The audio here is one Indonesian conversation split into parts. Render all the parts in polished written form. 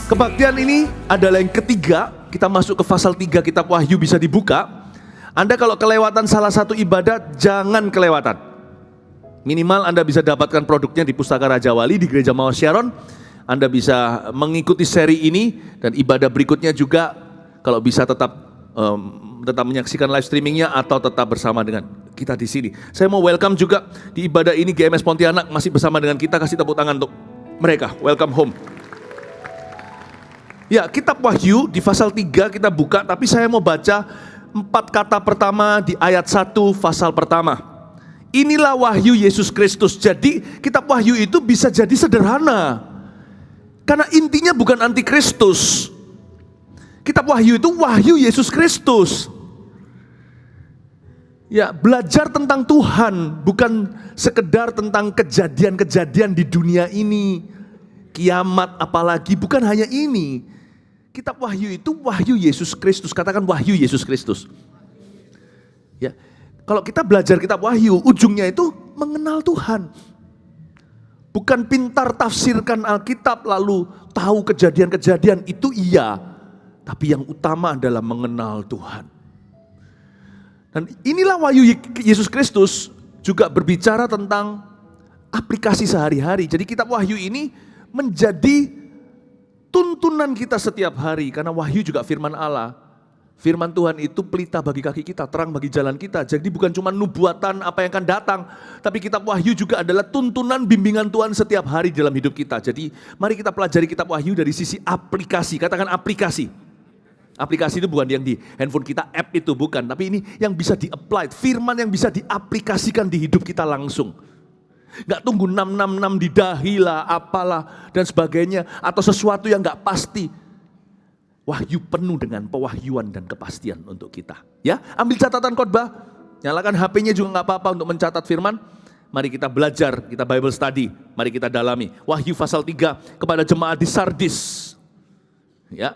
Kebaktian ini adalah yang ketiga, kita masuk ke pasal 3 kitab Wahyu bisa dibuka. Anda kalau kelewatan salah satu ibadat, jangan kelewatan. Minimal Anda bisa dapatkan produknya di Pustaka Raja Wali, di Gereja Mawar Sharon. Anda bisa mengikuti seri ini dan ibadah berikutnya juga kalau bisa tetap menyaksikan live streamingnya atau tetap bersama dengan kita di sini. Saya mau welcome juga di ibadah ini GMS Pontianak masih bersama dengan kita, kasih tepuk tangan untuk mereka. Welcome home. Ya, kitab Wahyu di pasal 3 kita buka, tapi saya mau baca 4 kata pertama di ayat 1 pasal pertama. Inilah wahyu Yesus Kristus. Jadi kitab Wahyu itu bisa jadi sederhana. Karena intinya bukan antikristus. Kitab Wahyu itu wahyu Yesus Kristus. Ya, belajar tentang Tuhan bukan sekedar tentang kejadian-kejadian di dunia ini. Kiamat apalagi, bukan hanya ini. Kitab Wahyu itu wahyu Yesus Kristus. Katakan wahyu Yesus Kristus. Ya, kalau kita belajar kitab Wahyu, ujungnya itu mengenal Tuhan. Bukan pintar tafsirkan Alkitab lalu tahu kejadian-kejadian, itu iya. Tapi yang utama adalah mengenal Tuhan. Dan inilah wahyu Yesus Kristus juga berbicara tentang aplikasi sehari-hari. Jadi kitab Wahyu ini menjadi tuntunan kita setiap hari, karena wahyu juga firman Allah. Firman Tuhan itu pelita bagi kaki kita, terang bagi jalan kita. Jadi bukan cuma nubuatan apa yang akan datang, tapi kitab Wahyu juga adalah tuntunan bimbingan Tuhan setiap hari dalam hidup kita. Jadi mari kita pelajari kitab Wahyu dari sisi aplikasi. Katakan aplikasi. Aplikasi itu bukan yang di handphone kita, app itu bukan, tapi ini yang bisa di-apply, firman yang bisa diaplikasikan di hidup kita langsung. Gak tunggu 666 di dahi lah, apalah dan sebagainya, atau sesuatu yang gak pasti. Wahyu penuh dengan pewahyuan dan kepastian untuk kita. Ya, ambil catatan khotbah, nyalakan HP-nya juga gak apa-apa untuk mencatat firman. Mari kita belajar, kita Bible study, mari kita dalami. Wahyu pasal 3 kepada jemaat di Sardis. Ya.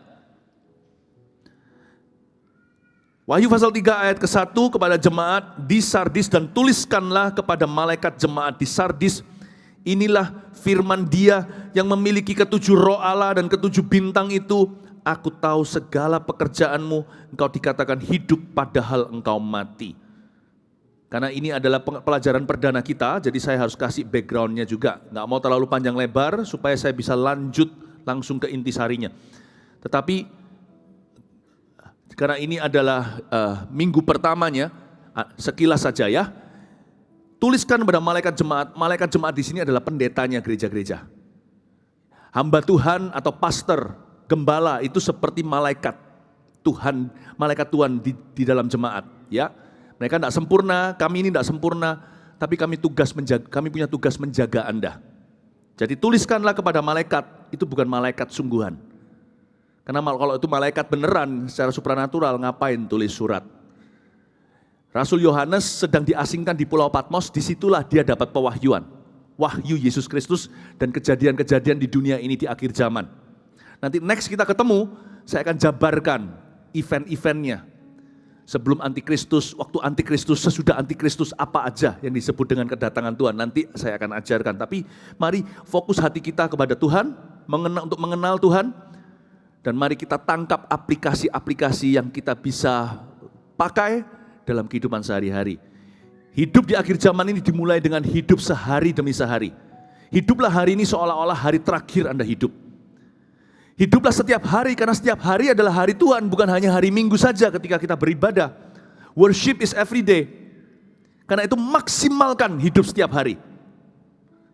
Wahyu pasal 3 ayat ke-1 kepada jemaat di Sardis, dan tuliskanlah kepada malaikat jemaat di Sardis, inilah firman Dia yang memiliki ketujuh roh Allah dan ketujuh bintang itu. Aku tahu segala pekerjaanmu, engkau dikatakan hidup padahal engkau mati. Karena ini adalah pelajaran perdana kita, jadi saya harus kasih backgroundnya juga. Nggak mau terlalu panjang lebar supaya saya bisa lanjut langsung ke intisarinya. Tetapi karena ini adalah minggu pertamanya, sekilas saja ya. Tuliskan kepada malaikat jemaat. Malaikat jemaat di sini adalah pendetanya gereja-gereja. Hamba Tuhan atau pastor, gembala itu seperti malaikat Tuhan, malaikat Tuhan di dalam jemaat. Ya, mereka tidak sempurna, kami ini tidak sempurna, tapi kami punya tugas menjaga Anda. Jadi tuliskanlah kepada malaikat, itu bukan malaikat sungguhan. Karena kalau itu malaikat beneran secara supranatural, ngapain tulis surat? Rasul Yohanes sedang diasingkan di Pulau Patmos, disitulah dia dapat pewahyuan. Wahyu Yesus Kristus dan kejadian-kejadian di dunia ini di akhir zaman. Nanti next kita ketemu, saya akan jabarkan event-eventnya. Sebelum antikristus, waktu antikristus, sesudah antikristus, apa aja yang disebut dengan kedatangan Tuhan. Nanti saya akan ajarkan, tapi mari fokus hati kita kepada Tuhan, untuk mengenal Tuhan. Dan mari kita tangkap aplikasi-aplikasi yang kita bisa pakai dalam kehidupan sehari-hari. Hidup di akhir zaman ini dimulai dengan hidup sehari demi sehari. Hiduplah hari ini seolah-olah hari terakhir Anda hidup. Hiduplah setiap hari, karena setiap hari adalah hari Tuhan, bukan hanya hari Minggu saja ketika kita beribadah. Worship is every day. Karena itu maksimalkan hidup setiap hari.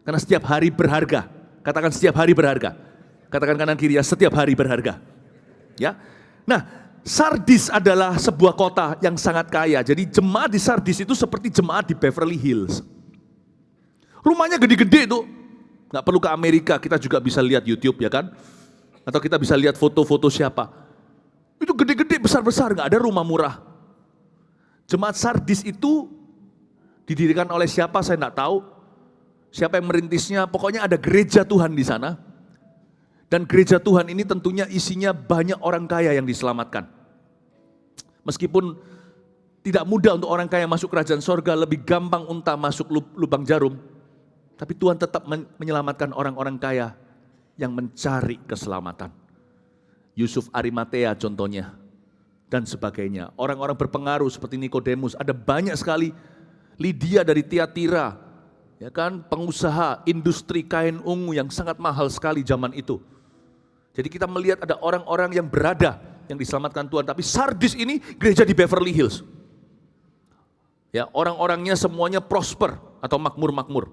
Karena setiap hari berharga. Katakan setiap hari berharga. Katakan kanan kiri ya, setiap hari berharga. Ya. Nah, Sardis adalah sebuah kota yang sangat kaya. Jadi jemaat di Sardis itu seperti jemaat di Beverly Hills. Rumahnya gede-gede tuh. Nggak perlu ke Amerika, kita juga bisa lihat YouTube ya kan. Atau kita bisa lihat foto-foto siapa. Itu gede-gede, besar-besar, nggak ada rumah murah. Jemaat Sardis itu didirikan oleh siapa saya nggak tahu. Siapa yang merintisnya, pokoknya ada gereja Tuhan di sana. Dan gereja Tuhan ini tentunya isinya banyak orang kaya yang diselamatkan. Meskipun tidak mudah untuk orang kaya masuk kerajaan sorga, lebih gampang unta masuk lubang jarum. Tapi Tuhan tetap menyelamatkan orang-orang kaya yang mencari keselamatan. Yusuf Arimatea contohnya, dan sebagainya. Orang-orang berpengaruh seperti Nikodemus, ada banyak sekali. Lydia dari Tiatira, ya kan, pengusaha industri kain ungu yang sangat mahal sekali zaman itu. Jadi kita melihat ada orang-orang yang berada, yang diselamatkan Tuhan. Tapi Sardis ini gereja di Beverly Hills. Ya, orang-orangnya semuanya prosper atau makmur-makmur.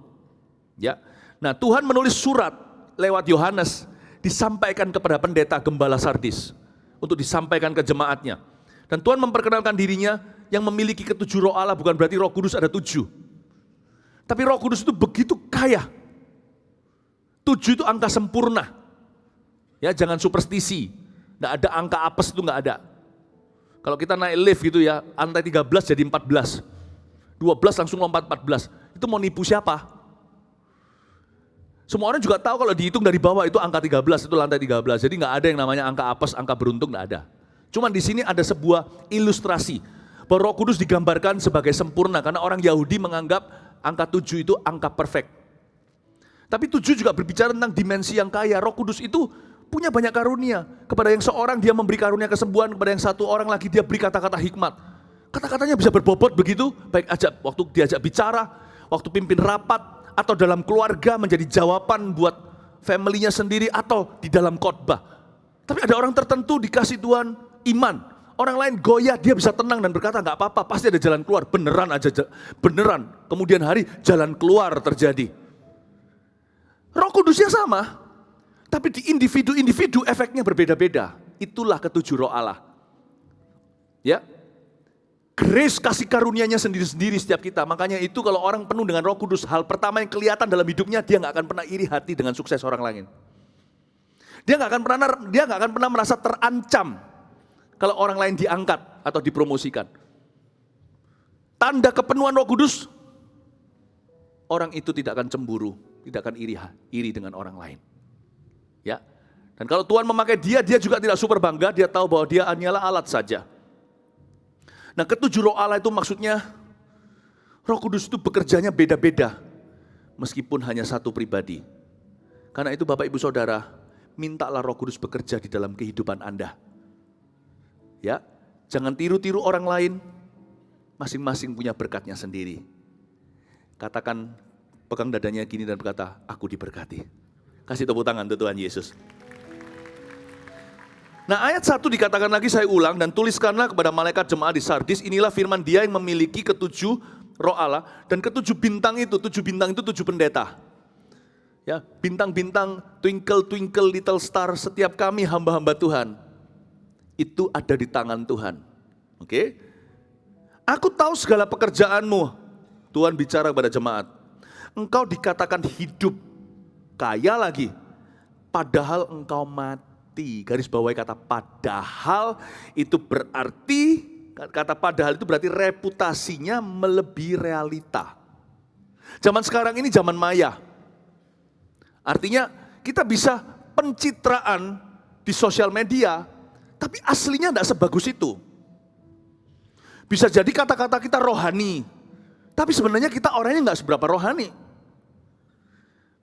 Ya. Nah, Tuhan menulis surat lewat Yohanes disampaikan kepada pendeta gembala Sardis untuk disampaikan ke jemaatnya. Dan Tuhan memperkenalkan dirinya yang memiliki ketujuh roh Allah, bukan berarti Roh Kudus ada 7. Tapi Roh Kudus itu begitu kaya. 7 itu angka sempurna. Ya, jangan superstisi. Nggak ada angka apes, itu nggak ada. Kalau kita naik lift gitu ya, lantai 13 jadi 14. 12 langsung lompat 14. Itu mau nipu siapa? Semua orang juga tahu kalau dihitung dari bawah itu angka 13, itu lantai 13. Jadi nggak ada yang namanya angka apes, angka beruntung, nggak ada. Cuman di sini ada sebuah ilustrasi bahwa Roh Kudus digambarkan sebagai sempurna karena orang Yahudi menganggap angka 7 itu angka perfect. Tapi 7 juga berbicara tentang dimensi yang kaya. Roh Kudus itu punya banyak karunia. Kepada yang seorang dia memberi karunia kesembuhan, kepada yang satu orang lagi dia beri kata-kata hikmat. Kata-katanya bisa berbobot begitu, baik aja waktu diajak bicara, waktu pimpin rapat, atau dalam keluarga menjadi jawaban buat family-nya sendiri, atau di dalam khotbah. Tapi ada orang tertentu dikasih Tuhan iman, orang lain goyah, dia bisa tenang dan berkata nggak apa-apa, pasti ada jalan keluar, beneran aja, beneran. Kemudian hari jalan keluar terjadi. Roh Kudusnya sama, tapi di individu-individu efeknya berbeda-beda. Itulah ketujuh roh Allah. Ya, grace kasih karunia-Nya sendiri-sendiri setiap kita. Makanya itu kalau orang penuh dengan Roh Kudus, hal pertama yang kelihatan dalam hidupnya, dia nggak akan pernah iri hati dengan sukses orang lain. Dia nggak akan pernah merasa terancam kalau orang lain diangkat atau dipromosikan. Tanda kepenuhan Roh Kudus, orang itu tidak akan cemburu, tidak akan iri dengan orang lain. Ya. Dan kalau Tuhan memakai dia juga tidak super bangga, dia tahu bahwa dia hanyalah alat saja. Nah, ketujuh roh Allah itu maksudnya Roh Kudus itu bekerjanya beda-beda meskipun hanya satu pribadi. Karena itu Bapak Ibu Saudara, mintalah Roh Kudus bekerja di dalam kehidupan Anda. Ya, jangan tiru-tiru orang lain, masing-masing punya berkatnya sendiri. Katakan, pegang dadanya gini dan berkata, aku diberkati. Kasih tepuk tangan untuk Tuhan Yesus. Nah, ayat 1 dikatakan lagi, saya ulang, dan tuliskanlah kepada malaikat jemaat di Sardis, inilah firman dia yang memiliki ketujuh roh Allah, dan ketujuh bintang itu 7 pendeta. Ya, bintang-bintang, twinkle twinkle little star, setiap kami hamba-hamba Tuhan, itu ada di tangan Tuhan. Oke? Aku tahu segala pekerjaanmu, Tuhan bicara kepada jemaat. Engkau dikatakan hidup, kaya lagi, padahal engkau mati. Garis bawahi kata padahal, itu berarti, kata padahal itu berarti reputasinya melebihi realita. Zaman sekarang ini zaman maya. Artinya kita bisa pencitraan di sosial media, tapi aslinya tidak sebagus itu. Bisa jadi kata-kata kita rohani, tapi sebenarnya kita orangnya nggak seberapa rohani.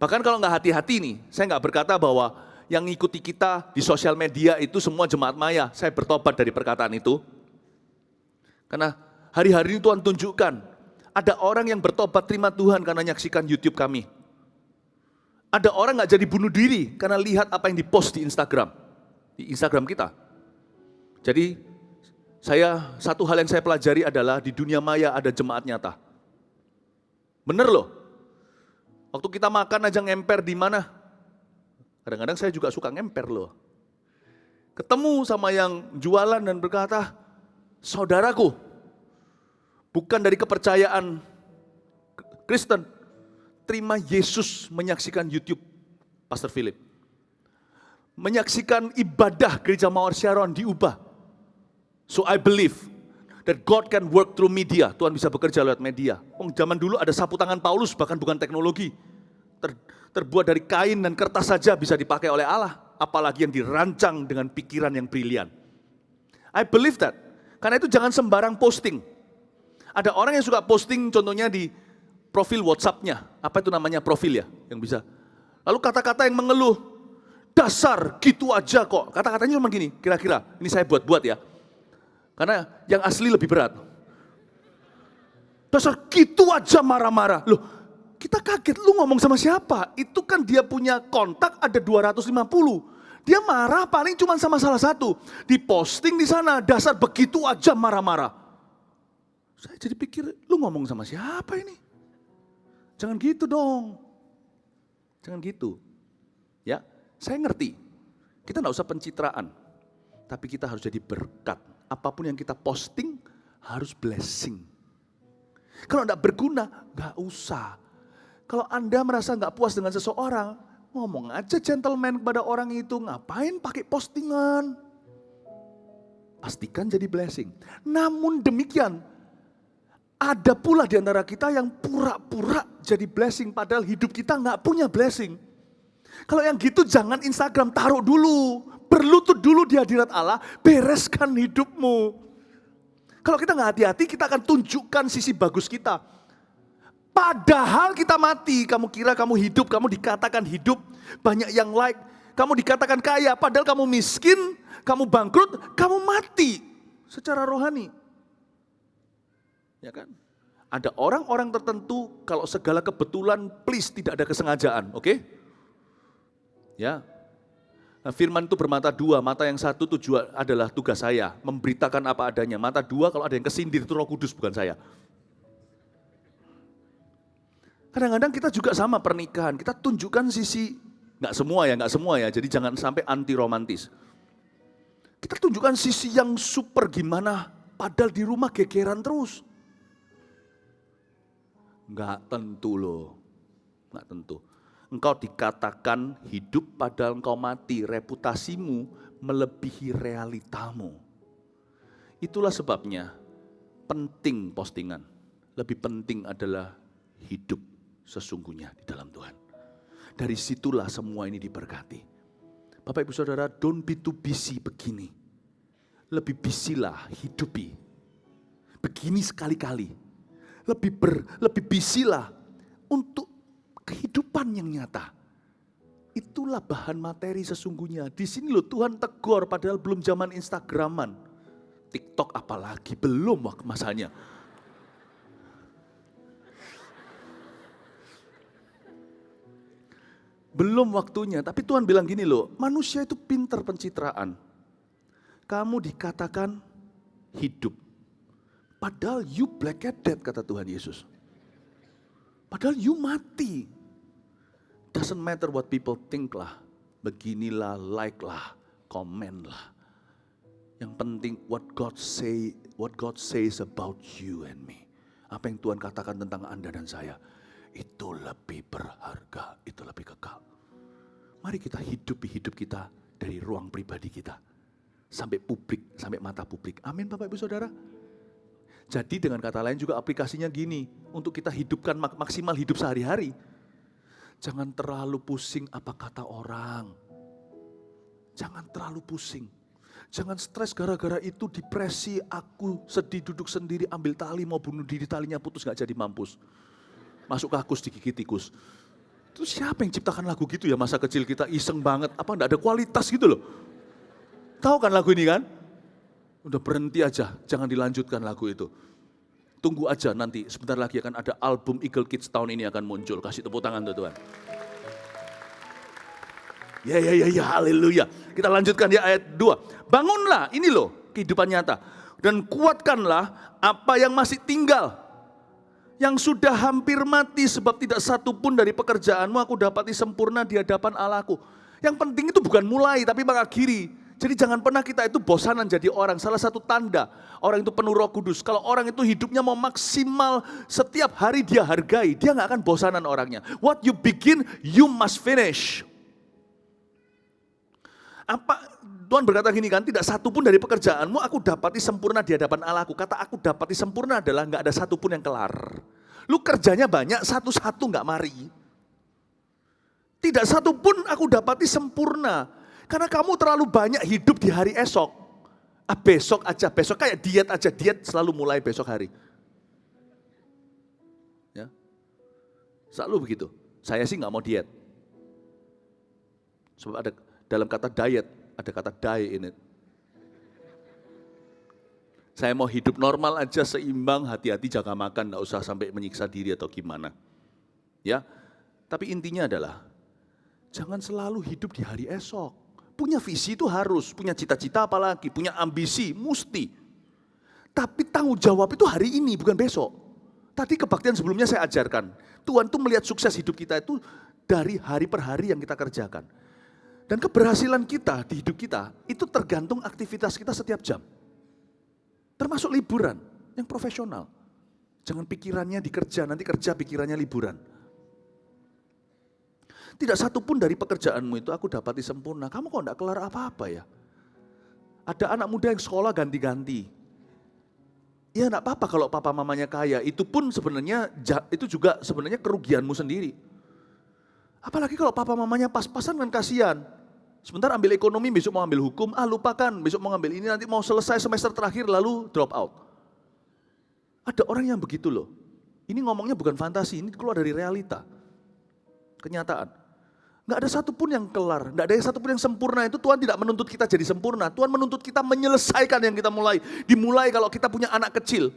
Bahkan kalau nggak hati-hati nih, saya nggak berkata bahwa yang ngikuti kita di sosial media itu semua jemaat maya. Saya bertobat dari perkataan itu. Karena hari-hari ini Tuhan tunjukkan, ada orang yang bertobat terima Tuhan karena nyaksikan YouTube kami. Ada orang gak jadi bunuh diri karena lihat apa yang dipost di Instagram kita. Jadi satu hal yang saya pelajari adalah di dunia maya ada jemaat nyata. Bener loh. Waktu kita makan aja ngemper di mana? Kadang-kadang saya juga suka ngemper loh. Ketemu sama yang jualan dan berkata, saudaraku, bukan dari kepercayaan Kristen, terima Yesus menyaksikan YouTube Pastor Philip. Menyaksikan ibadah Gereja Mawar Sharon diubah. So I believe that God can work through media. Tuhan bisa bekerja lewat media. Zaman dulu ada sapu tangan Paulus, bahkan bukan teknologi. Terbuat dari kain dan kertas saja bisa dipakai oleh Allah. Apalagi yang dirancang dengan pikiran yang brilian. I believe that. Karena itu jangan sembarang posting. Ada orang yang suka posting contohnya di profil WhatsApp-nya. Apa itu namanya profil ya? Yang bisa. Lalu kata-kata yang mengeluh. Dasar gitu aja kok. Kata-katanya cuma gini, kira-kira. Ini saya buat-buat ya. Karena yang asli lebih berat. Dasar gitu aja marah-marah. Loh, kita kaget, lu ngomong sama siapa? Itu kan dia punya kontak ada 250. Dia marah paling cuma sama salah satu. Di posting di sana, dasar begitu aja marah-marah. Saya jadi pikir, lu ngomong sama siapa ini? Jangan gitu dong. Jangan gitu. Ya, saya ngerti. Kita enggak usah pencitraan. Tapi kita harus jadi berkat. Apapun yang kita posting harus blessing. Kalau enggak berguna, enggak usah. Kalau Anda merasa enggak puas dengan seseorang, ngomong aja gentleman kepada orang itu, ngapain pakai postingan? Pastikan jadi blessing. Namun demikian, ada pula di antara kita yang pura-pura jadi blessing, padahal hidup kita enggak punya blessing. Kalau yang gitu jangan Instagram, taruh dulu. Berlutut dulu di hadirat Allah, bereskan hidupmu. Kalau kita nggak hati-hati, kita akan tunjukkan sisi bagus kita. Padahal kita mati, kamu kira kamu hidup, kamu dikatakan hidup, banyak yang like, kamu dikatakan kaya, padahal kamu miskin, kamu bangkrut, kamu mati secara rohani. Ya kan? Ada orang-orang tertentu, kalau segala kebetulan, please tidak ada kesengajaan, oke? Ya, nah, firman itu bermata dua, mata yang satu tujuan adalah tugas saya, memberitakan apa adanya. Mata dua, kalau ada yang kesindir itu Roh Kudus, bukan saya. Kadang-kadang kita juga sama pernikahan, kita tunjukkan sisi, nggak semua ya, jadi jangan sampai anti romantis. Kita tunjukkan sisi yang super gimana, padahal di rumah gegeran terus. Nggak tentu loh, nggak tentu. Engkau dikatakan hidup padahal engkau mati, reputasimu melebihi realitamu. Itulah sebabnya penting postingan. Lebih penting adalah hidup sesungguhnya di dalam Tuhan. Dari situlah semua ini diberkati. Bapak Ibu Saudara, don't be too busy begini. Lebih bisilah hidupi. Begini sekali-kali. Lebih bisilah untuk kehidupan yang nyata. Itulah bahan materi sesungguhnya. Di sini loh Tuhan tegur, padahal belum zaman Instagraman. TikTok apalagi, belum masanya. Belum waktunya, tapi Tuhan bilang gini loh, manusia itu pintar pencitraan. Kamu dikatakan hidup. Padahal you black and dead, kata Tuhan Yesus. Padahal you mati. Doesn't matter what people think lah. Beginilah, like lah, comment lah. Yang penting what God says about you and me. Apa yang Tuhan katakan tentang Anda dan saya. Itu lebih berharga, itu lebih kekal. Mari kita hidupi hidup kita dari ruang pribadi kita. Sampai publik, sampai mata publik. Amin Bapak Ibu Saudara. Jadi dengan kata lain juga aplikasinya gini, untuk kita hidupkan maksimal hidup sehari-hari. Jangan terlalu pusing apa kata orang. Jangan terlalu pusing. Jangan stres gara-gara itu, depresi, aku sedih duduk sendiri, ambil tali mau bunuh diri, talinya putus gak jadi mampus. Masuk kakus digigit tikus. Terus siapa yang ciptakan lagu gitu ya, masa kecil kita iseng banget, apa gak ada kualitas gitu loh. Tahu kan lagu ini kan? Udah berhenti aja, jangan dilanjutkan lagu itu. Tunggu aja nanti, sebentar lagi akan ada album Eagle Kids tahun ini akan muncul. Kasih tepuk tangan tuh Tuhan. Ya, haleluya. Kita lanjutkan di ayat 2. Bangunlah, ini loh kehidupan nyata. Dan kuatkanlah apa yang masih tinggal. Yang sudah hampir mati, sebab tidak satu pun dari pekerjaanmu aku dapati sempurna di hadapan Allahku. Yang penting itu bukan mulai, tapi mengakhiri. Jadi jangan pernah kita itu bosanan jadi orang. Salah satu tanda orang itu penuh Roh Kudus. Kalau orang itu hidupnya mau maksimal, setiap hari dia hargai, dia gak akan bosanan orangnya. What you begin, you must finish. Apa Tuhan berkata gini kan, tidak satu pun dari pekerjaanmu aku dapati sempurna di hadapan Allahku. Kata aku dapati sempurna adalah gak ada satu pun yang kelar. Lu kerjanya banyak, satu-satu gak mari. Tidak satu pun aku dapati sempurna. Karena kamu terlalu banyak hidup di hari esok. Besok aja, besok kayak diet aja, diet selalu mulai besok hari. Ya, selalu begitu. Saya sih nggak mau diet. Sebab ada dalam kata diet, ada kata die in it. Saya mau hidup normal aja, seimbang, hati-hati jaga makan, enggak usah sampai menyiksa diri atau gimana. Ya, tapi intinya adalah, jangan selalu hidup di hari esok. Punya visi itu harus, punya cita-cita apalagi, punya ambisi, mesti. Tapi tanggung jawab itu hari ini, bukan besok. Tadi kebaktian sebelumnya saya ajarkan, Tuhan tuh melihat sukses hidup kita itu dari hari per hari yang kita kerjakan. Dan keberhasilan kita di hidup kita, itu tergantung aktivitas kita setiap jam. Termasuk liburan, yang profesional. Jangan pikirannya di kerja, nanti kerja pikirannya liburan. Tidak satu pun dari pekerjaanmu itu aku dapati sempurna. Kamu kok enggak kelar apa-apa ya? Ada anak muda yang sekolah ganti-ganti. Ya enggak apa-apa kalau papa mamanya kaya. Itu pun sebenarnya, itu juga sebenarnya kerugianmu sendiri. Apalagi kalau papa mamanya pas-pasan kan kasihan. Sebentar ambil ekonomi, besok mau ambil hukum, lupakan, besok mau ambil ini, nanti mau selesai semester terakhir lalu drop out. Ada orang yang begitu loh. Ini ngomongnya bukan fantasi, ini keluar dari realita. Kenyataan. Nggak ada satupun yang kelar, nggak ada satupun yang sempurna. Itu Tuhan tidak menuntut kita jadi sempurna. Tuhan menuntut kita menyelesaikan yang kita mulai. Dimulai kalau kita punya anak kecil.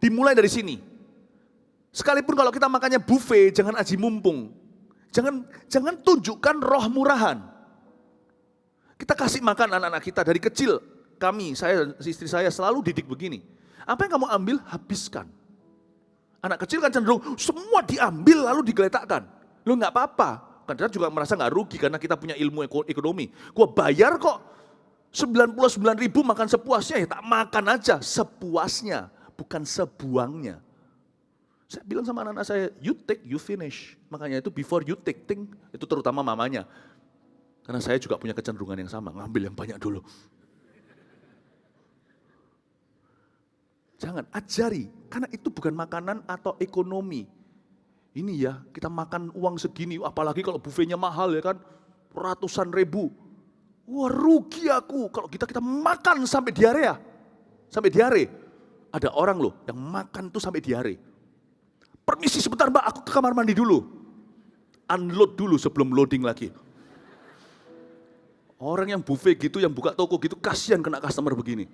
Dimulai dari sini. Sekalipun kalau kita makannya buffet, jangan aji mumpung. Jangan tunjukkan roh murahan. Kita kasih makan anak-anak kita dari kecil. Saya, istri saya selalu didik begini. Apa yang kamu ambil, habiskan. Anak kecil kan cenderung semua diambil lalu digeletakkan. Lu nggak apa-apa. Kadang juga merasa nggak rugi karena kita punya ilmu ekonomi. Gua bayar kok 99.000 makan sepuasnya, ya tak makan aja sepuasnya, bukan sebuangnya. Saya bilang sama anak-anak saya, you take, you finish. Makanya itu before you take, think, itu terutama mamanya. Karena saya juga punya kecenderungan yang sama, ngambil yang banyak dulu. Jangan, ajari, karena itu bukan makanan atau ekonomi. Ini ya, kita makan uang segini, apalagi kalau buffetnya mahal ya kan, ratusan ribu. Wah rugi aku, kalau kita makan sampai diare ya. Sampai diare. Ada orang loh yang makan tuh sampai diare. Permisi sebentar mbak, aku ke kamar mandi dulu. Unload dulu sebelum loading lagi. Orang yang buffet gitu, yang buka toko gitu, kasihan kena customer begini.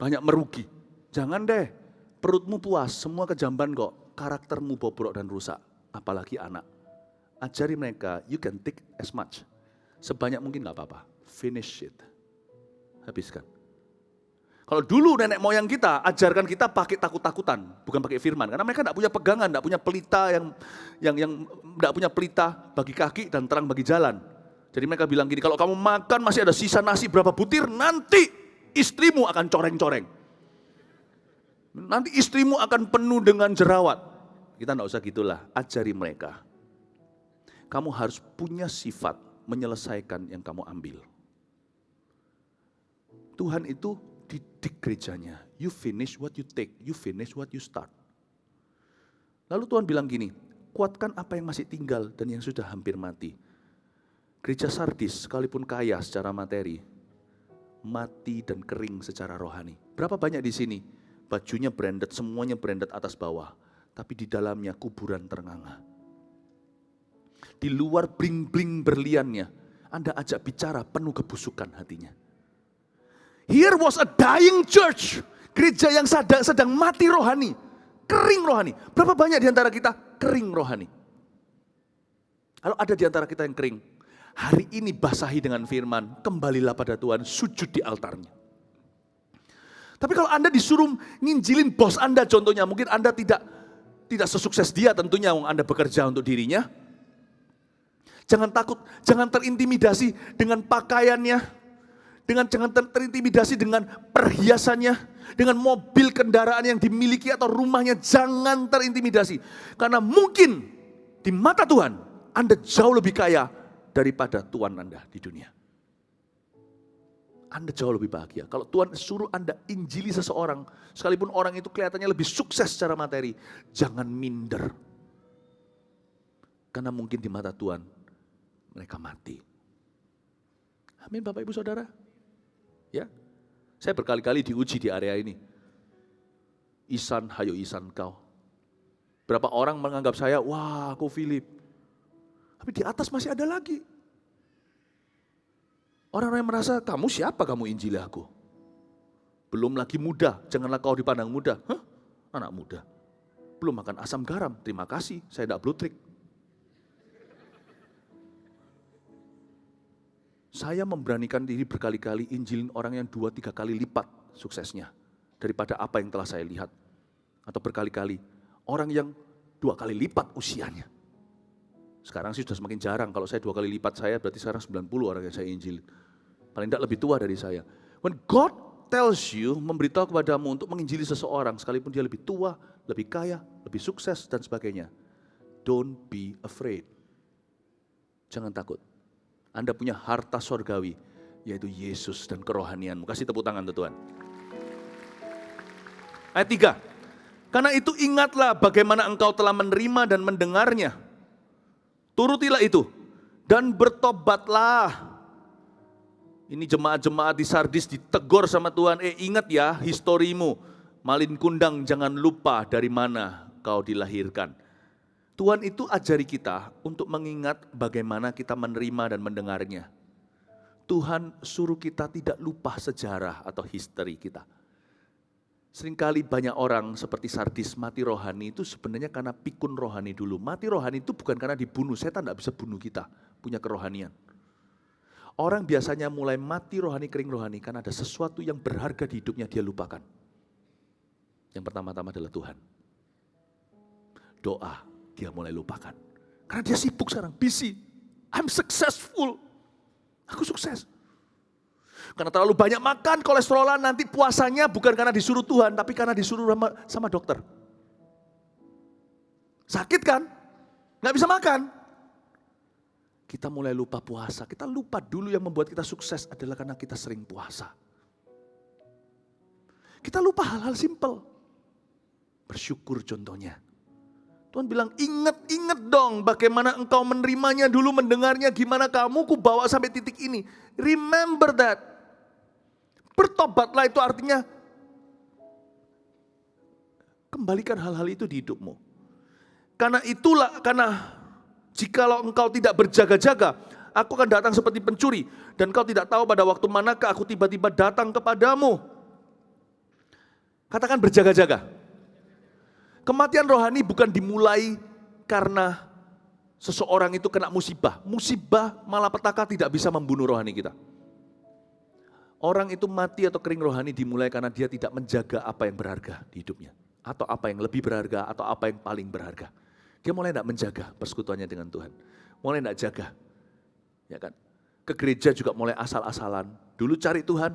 Banyak merugi. Jangan deh, perutmu puas, semua kejamban kok. Karaktermu bobrok dan rusak, apalagi anak. Ajari mereka, you can take as much. Sebanyak mungkin gak apa-apa, finish it. Habiskan. Kalau dulu nenek moyang kita, ajarkan kita pakai takut-takutan, bukan pakai firman. Karena mereka gak punya pegangan, gak punya pelita yang gak punya pelita bagi kaki dan terang bagi jalan. Jadi mereka bilang gini, kalau kamu makan masih ada sisa nasi berapa butir, nanti istrimu akan coreng-coreng. Nanti istrimu akan penuh dengan jerawat. Kita enggak usah gitulah, ajari mereka. Kamu harus punya sifat menyelesaikan yang kamu ambil. Tuhan itu didik gerejanya, you finish what you take, you finish what you start. Lalu Tuhan bilang gini, kuatkan apa yang masih tinggal dan yang sudah hampir mati. Gereja Sardis sekalipun kaya secara materi, mati dan kering secara rohani. Berapa banyak di sini? Bajunya branded, semuanya branded atas bawah. Tapi di dalamnya kuburan terenganga. Di luar bling-bling berliannya, Anda ajak bicara penuh kebusukan hatinya. Here was a dying church. Gereja yang sedang mati rohani. Kering rohani. Berapa banyak di antara kita kering rohani? Kalau ada di antara kita yang kering, hari ini basahi dengan firman, kembalilah pada Tuhan, sujud di altarnya. Tapi kalau Anda disuruh nginjilin bos Anda contohnya, mungkin Anda tidak sesukses dia tentunya, Anda bekerja untuk dirinya. Jangan takut, jangan terintimidasi dengan pakaiannya, jangan terintimidasi dengan perhiasannya, dengan mobil kendaraan yang dimiliki atau rumahnya, jangan terintimidasi. Karena mungkin di mata Tuhan, Anda jauh lebih kaya daripada Tuhan Anda di dunia. Anda jauh lebih bahagia. Kalau Tuhan suruh Anda injili seseorang, sekalipun orang itu kelihatannya lebih sukses secara materi, jangan minder. Karena mungkin di mata Tuhan, mereka mati. Amin Bapak Ibu Saudara. Ya, saya berkali-kali diuji di area ini. Isan, hayo Isan kau. Berapa orang menganggap saya, wah aku Philip. Tapi di atas masih ada lagi. Orang-orang yang merasa, kamu siapa kamu injili aku? Belum lagi muda, janganlah kau dipandang muda. Hah? Anak muda. Belum makan asam garam, terima kasih, saya tidak blutrik. Saya memberanikan diri berkali-kali injilin orang yang 2-3 kali lipat suksesnya daripada apa yang telah saya lihat. Atau berkali-kali orang yang 2 kali lipat usianya. Sekarang sih sudah semakin jarang, kalau saya 2 kali lipat saya berarti sekarang 90 orang yang saya injilin. Paling tidak lebih tua dari saya. When God tells you, memberitahu kepadamu untuk menginjili seseorang, sekalipun dia lebih tua, lebih kaya, lebih sukses dan sebagainya. Don't be afraid. Jangan takut. Anda punya harta sorgawi, yaitu Yesus dan kerohanianmu. Kasih tepuk tangan Tuhan. Ayat 3. Karena itu ingatlah bagaimana engkau telah menerima dan mendengarnya. Turutilah itu dan bertobatlah. Ini jemaat-jemaat di Sardis ditegur sama Tuhan. Ingat ya historimu. Malin kundang jangan lupa dari mana kau dilahirkan. Tuhan itu ajari kita untuk mengingat bagaimana kita menerima dan mendengarnya. Tuhan suruh kita tidak lupa sejarah atau history kita. Seringkali banyak orang seperti Sardis mati rohani itu sebenarnya karena pikun rohani dulu. Mati rohani itu bukan karena dibunuh, setan tidak bisa bunuh kita, punya kerohanian. Orang biasanya mulai mati rohani, kering rohani karena ada sesuatu yang berharga di hidupnya dia lupakan. Yang pertama-tama adalah Tuhan. Doa dia mulai lupakan. Karena dia sibuk sekarang, busy. I'm successful. Aku sukses. Karena terlalu banyak makan, kolesterolan, nanti puasanya bukan karena disuruh Tuhan, tapi karena disuruh sama dokter. Sakit kan? Nggak bisa makan. Kita mulai lupa puasa. Kita lupa dulu yang membuat kita sukses adalah karena kita sering puasa. Kita lupa hal-hal simpel. Bersyukur contohnya. Tuhan bilang, ingat dong bagaimana engkau menerimanya dulu, mendengarnya, gimana kamu ku bawa sampai titik ini. Remember that. Bertobatlah itu artinya kembalikan hal-hal itu di hidupmu. Karena jikalau engkau tidak berjaga-jaga, aku akan datang seperti pencuri. Dan engkau tidak tahu pada waktu manakah aku tiba-tiba datang kepadamu. Katakan berjaga-jaga. Kematian rohani bukan dimulai karena seseorang itu kena musibah. Musibah malapetaka tidak bisa membunuh rohani kita. Orang itu mati atau kering rohani dimulai karena dia tidak menjaga apa yang berharga di hidupnya. Atau apa yang lebih berharga, atau apa yang paling berharga. Dia mulai tidak menjaga persekutuannya dengan Tuhan. Mulai tidak jaga. Ya kan? Ke gereja juga mulai asal-asalan. Dulu cari Tuhan,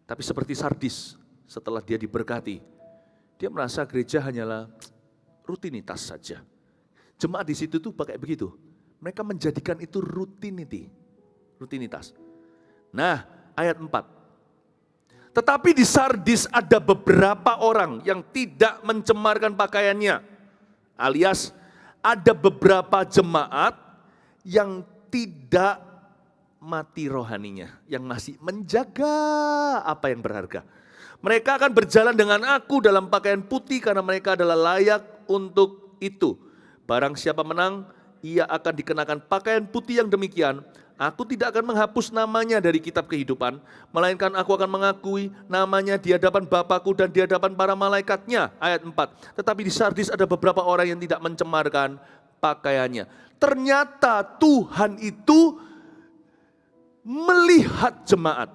tapi seperti Sardis, setelah dia diberkati, dia merasa gereja hanyalah rutinitas saja. Jemaat di situ tuh pakai begitu. Mereka menjadikan itu rutinitas. Nah, ayat 4. Tetapi di Sardis ada beberapa orang yang tidak mencemarkan pakaiannya. Alias ada beberapa jemaat yang tidak mati rohaninya. Yang masih menjaga apa yang berharga. Mereka akan berjalan dengan aku dalam pakaian putih karena mereka adalah layak untuk itu. Barang siapa menang, ia akan dikenakan pakaian putih yang demikian. Aku tidak akan menghapus namanya dari kitab kehidupan, melainkan aku akan mengakui namanya di hadapan Bapakku dan di hadapan para malaikatnya. Ayat 4. Tetapi di Sardis ada beberapa orang yang tidak mencemarkan pakaiannya. Ternyata Tuhan itu melihat jemaat.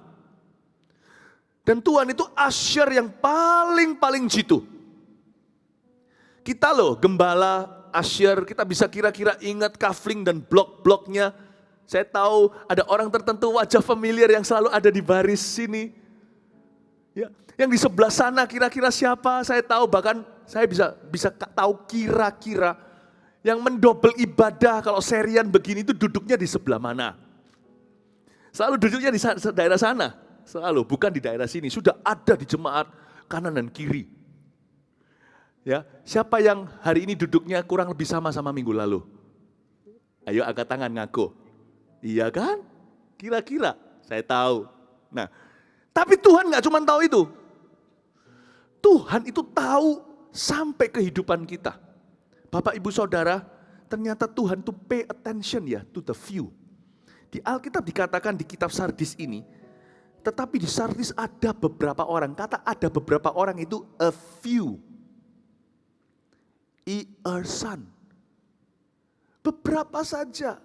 Dan Tuhan itu asyir yang paling jitu. Kita loh gembala, asyir, kita bisa kira-kira ingat kafling dan blok-bloknya. Saya tahu ada orang tertentu wajah familiar yang selalu ada di baris sini. Ya, yang di sebelah sana kira-kira siapa? Saya tahu, bahkan saya bisa tahu kira-kira yang mendobel ibadah kalau serian begini itu duduknya di sebelah mana. Selalu duduknya di daerah sana. Selalu, bukan di daerah sini, sudah ada di jemaat kanan dan kiri. Ya, siapa yang hari ini duduknya kurang lebih sama minggu lalu? Ayo angkat tangan ngaku. Iya kan? Kira-kira, saya tahu. Nah, tapi Tuhan nggak cuma tahu itu. Tuhan itu tahu sampai kehidupan kita. Bapak, Ibu, Saudara, ternyata Tuhan tuh pay attention ya to the few. Di Alkitab dikatakan di kitab Sardis ini, tetapi di Sardis ada beberapa orang. Kata ada beberapa orang itu a few. Son. Beberapa saja.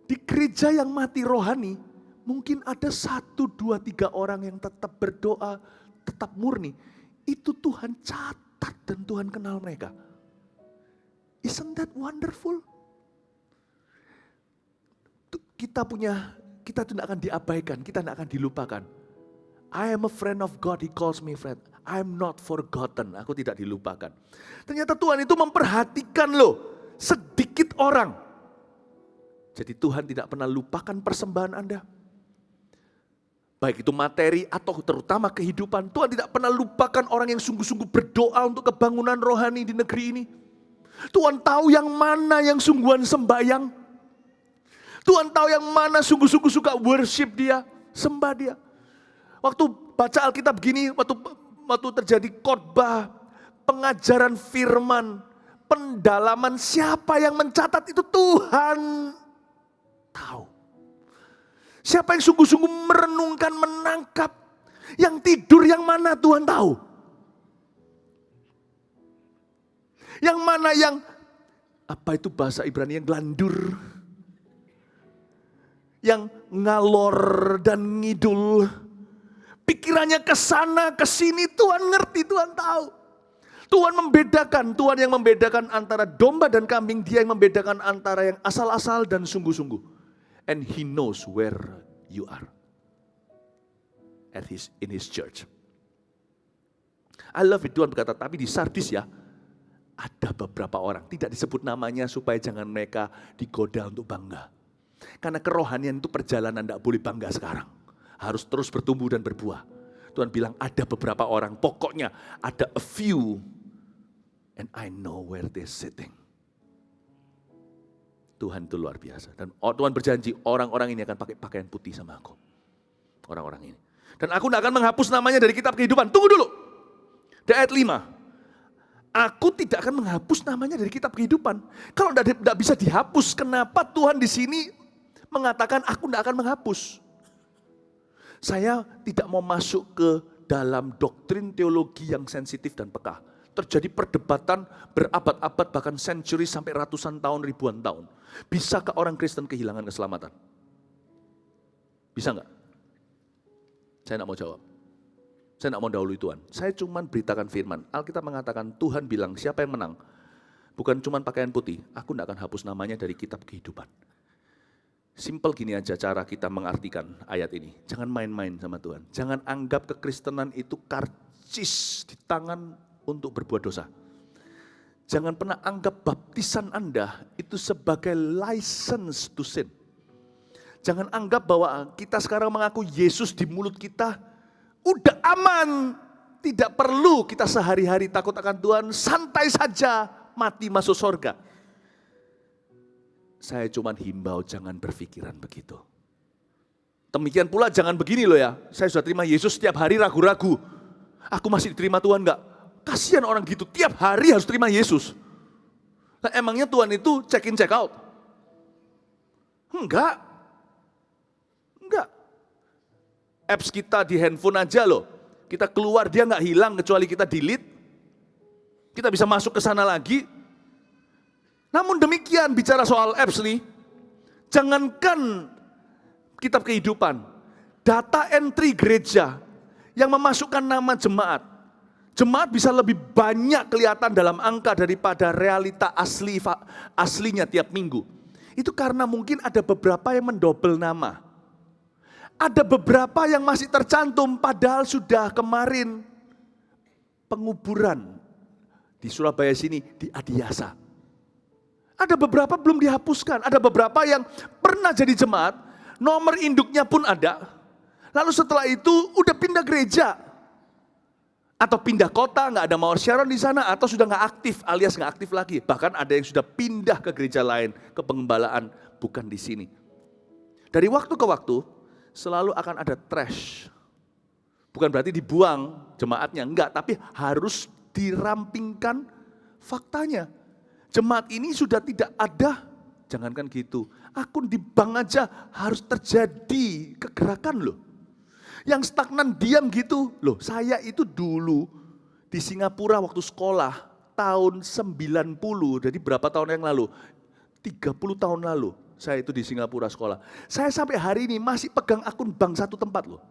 Di gereja yang mati rohani, mungkin ada 1, 2, 3 orang yang tetap berdoa, tetap murni. Itu Tuhan catat dan Tuhan kenal mereka. Isn't that wonderful? Kita tidak akan diabaikan, kita tidak akan dilupakan. I am a friend of God, He calls me friend. I am not forgotten, aku tidak dilupakan. Ternyata Tuhan itu memperhatikan loh, sedikit orang. Jadi Tuhan tidak pernah lupakan persembahan Anda. Baik itu materi atau terutama kehidupan. Tuhan tidak pernah lupakan orang yang sungguh-sungguh berdoa untuk kebangunan rohani di negeri ini. Tuhan tahu yang mana yang sungguhan sembahyang. Tuhan tahu yang mana sungguh-sungguh suka worship dia, sembah dia. Waktu baca Alkitab begini, waktu terjadi khotbah, pengajaran firman, pendalaman siapa yang mencatat itu Tuhan tahu. Siapa yang sungguh-sungguh merenungkan, menangkap, yang tidur yang mana Tuhan tahu. Yang mana yang, apa itu bahasa Ibrani yang gelandur. Yang ngalor dan ngidul. Pikirannya ke sana, ke sini, Tuhan ngerti, Tuhan tahu. Tuhan membedakan, Tuhan yang membedakan antara domba dan kambing, Dia yang membedakan antara yang asal-asal dan sungguh-sungguh. And He knows where you are. In His church. I love it, Tuhan berkata, tapi di Sardis ya, ada beberapa orang, tidak disebut namanya supaya jangan mereka digoda untuk bangga. Karena kerohanian itu perjalanan, tidak boleh bangga sekarang. Harus terus bertumbuh dan berbuah. Tuhan bilang ada beberapa orang, pokoknya ada a few. And I know where they're sitting. Tuhan itu luar biasa. Dan Tuhan berjanji orang-orang ini akan pakai pakaian putih sama aku. Orang-orang ini. Dan aku tidak akan menghapus namanya dari kitab kehidupan. Tunggu dulu. Di ayat 5. Aku tidak akan menghapus namanya dari kitab kehidupan. Kalau tidak bisa dihapus, kenapa Tuhan di sini mengatakan aku tidak akan menghapus? Saya tidak mau masuk ke dalam doktrin teologi yang sensitif dan peka. Terjadi perdebatan berabad-abad bahkan century sampai ratusan tahun, ribuan tahun. Bisakah orang Kristen kehilangan keselamatan? Bisa enggak? Saya tidak mau jawab. Saya tidak mau dahului Tuhan. Saya cuma beritakan firman. Alkitab mengatakan Tuhan bilang siapa yang menang? Bukan cuma pakaian putih. Aku tidak akan hapus namanya dari kitab kehidupan. Simple gini aja cara kita mengartikan ayat ini. Jangan main-main sama Tuhan. Jangan anggap kekristenan itu karcis di tangan untuk berbuat dosa. Jangan pernah anggap baptisan Anda itu sebagai license to sin. Jangan anggap bahwa kita sekarang mengaku Yesus di mulut kita, udah aman. Tidak perlu kita sehari-hari takut akan Tuhan, santai saja mati masuk surga. Saya cuma himbau jangan berpikiran begitu. Demikian pula jangan begini loh ya, saya sudah terima Yesus setiap hari ragu-ragu. Aku masih diterima Tuhan enggak? Kasihan orang gitu, tiap hari harus terima Yesus. Nah, emangnya Tuhan itu check in check out? Enggak. Apps kita di handphone aja loh. Kita keluar dia enggak hilang kecuali kita delete. Kita bisa masuk ke sana lagi. Namun demikian bicara soal apps nih, jangankan kitab kehidupan, data entry gereja yang memasukkan nama jemaat. Jemaat bisa lebih banyak kelihatan dalam angka daripada realita aslinya tiap minggu. Itu karena mungkin ada beberapa yang mendobel nama. Ada beberapa yang masih tercantum padahal sudah kemarin penguburan di Surabaya sini di Adiasa. Ada beberapa belum dihapuskan, ada beberapa yang pernah jadi jemaat, nomor induknya pun ada. Lalu setelah itu udah pindah gereja. Atau pindah kota, nggak ada Mawar Sharon di sana, atau sudah nggak aktif alias nggak aktif lagi. Bahkan ada yang sudah pindah ke gereja lain, ke pengembalaan, bukan di sini. Dari waktu ke waktu, selalu akan ada trash. Bukan berarti dibuang jemaatnya, enggak, tapi harus dirampingkan faktanya. Jemaat ini sudah tidak ada Jangankan gitu, akun di bank aja harus terjadi kegerakan loh. Yang stagnan diam gitu loh. Saya itu dulu di Singapura waktu sekolah tahun 90, jadi berapa tahun yang lalu? 30 tahun lalu saya itu di Singapura sekolah. Saya sampai hari ini masih pegang akun bank satu tempat loh.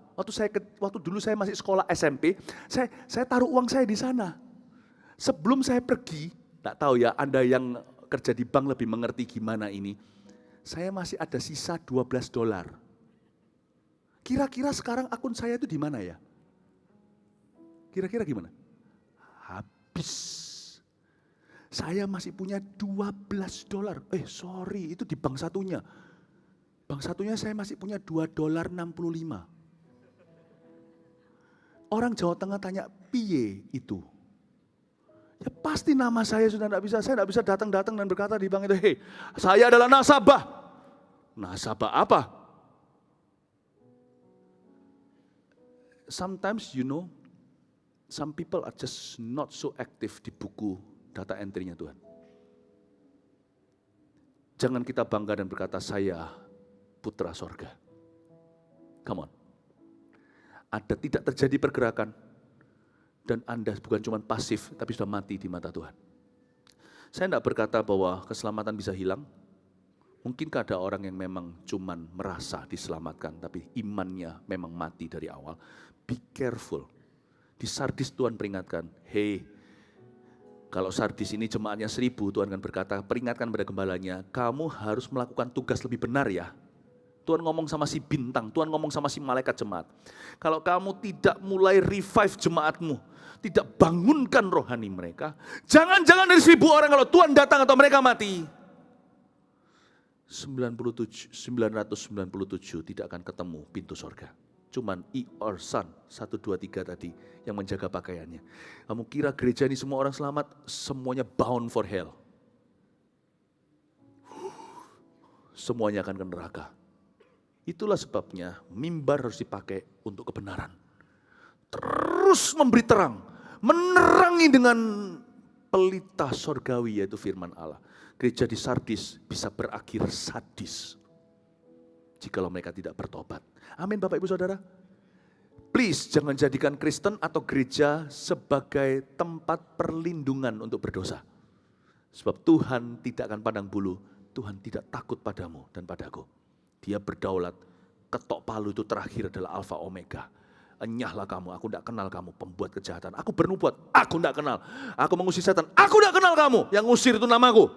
Waktu dulu saya masih sekolah SMP, saya taruh uang saya di sana. Sebelum saya pergi, enggak tahu ya Anda yang kerja di bank lebih mengerti gimana ini. Saya masih ada sisa $12. Kira-kira sekarang akun saya itu di mana ya? Kira-kira gimana? Habis. Saya masih punya $12. Sorry, itu di bank satunya. Bank satunya saya masih punya $2.65. Orang Jawa Tengah tanya, piye itu? Ya pasti nama saya sudah saya tidak bisa datang-datang dan berkata di bank itu, hei, saya adalah nasabah. Nasabah apa? Sometimes some people are just not so active di buku data entry-nya Tuhan. Jangan kita bangga dan berkata, saya putra sorga. Come on. Ada tidak terjadi pergerakan, dan Anda bukan cuma pasif, tapi sudah mati di mata Tuhan. Saya tidak berkata bahwa keselamatan bisa hilang. Mungkinkah ada orang yang memang cuma merasa diselamatkan, tapi imannya memang mati dari awal. Be careful. Di Sardis Tuhan peringatkan, hey, kalau Sardis ini jemaatnya 1000, Tuhan akan berkata, peringatkan pada gembalanya, kamu harus melakukan tugas lebih benar ya. Tuhan ngomong sama si bintang, Tuhan ngomong sama si malaikat jemaat. Kalau kamu tidak mulai revive jemaatmu, tidak bangunkan rohani mereka, jangan-jangan dari 1000 orang kalau Tuhan datang atau mereka mati, 997 tidak akan ketemu pintu sorga. Cuman Orsan 1, 2, 3 tadi yang menjaga pakaiannya. Kamu kira gereja ini semua orang selamat? Semuanya bound for hell. Semuanya akan ke neraka. Itulah sebabnya mimbar harus dipakai untuk kebenaran. Terus memberi terang, menerangi dengan pelita sorgawi yaitu firman Allah. Gereja di Sardis bisa berakhir sadis jikalau mereka tidak bertobat. Amin Bapak Ibu Saudara. Please jangan jadikan Kristen atau gereja sebagai tempat perlindungan untuk berdosa. Sebab Tuhan tidak akan pandang bulu, Tuhan tidak takut padamu dan padaku. Dia berdaulat, ketok palu itu terakhir adalah Alfa Omega. Enyahlah kamu, aku tidak kenal kamu, pembuat kejahatan. Aku bernubuat, aku tidak kenal. Aku mengusir setan, aku tidak kenal kamu. Yang ngusir itu namaku.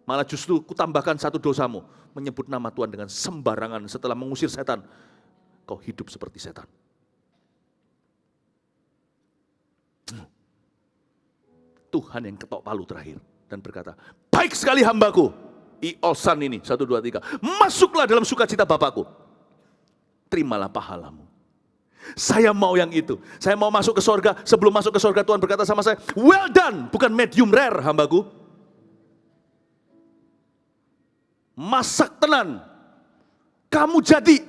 Malah justru kutambahkan satu dosamu, menyebut nama Tuhan dengan sembarangan setelah mengusir setan. Kau hidup seperti setan. Tuhan yang ketok palu terakhir dan berkata, baik sekali hambaku. Olsan ini, 1, 2, 3. Masuklah dalam sukacita Bapakku. Terimalah pahalamu. Saya mau yang itu. Saya mau masuk ke sorga. Sebelum masuk ke sorga Tuhan berkata sama saya, well done, bukan medium rare hambaku. Masak tenan. Kamu jadi.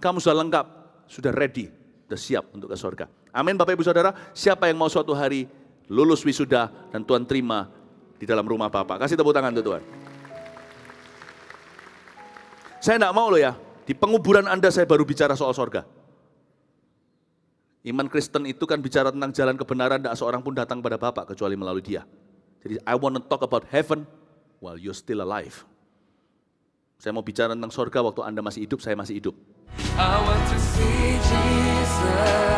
Kamu sudah lengkap. Sudah ready. Sudah siap untuk ke sorga. Amin Bapak Ibu Saudara. Siapa yang mau suatu hari lulus wisuda dan Tuhan terima di dalam rumah Bapak. Kasih tepuk tangan untuk Tuhan. Saya tidak mau loh ya, di penguburan Anda saya baru bicara soal sorga. Iman Kristen itu kan bicara tentang jalan kebenaran, tidak seorang pun datang pada Bapak kecuali melalui Dia. Jadi I want to talk about heaven while you're still alive. Saya mau bicara tentang sorga waktu Anda masih hidup, saya masih hidup. I want to see Jesus.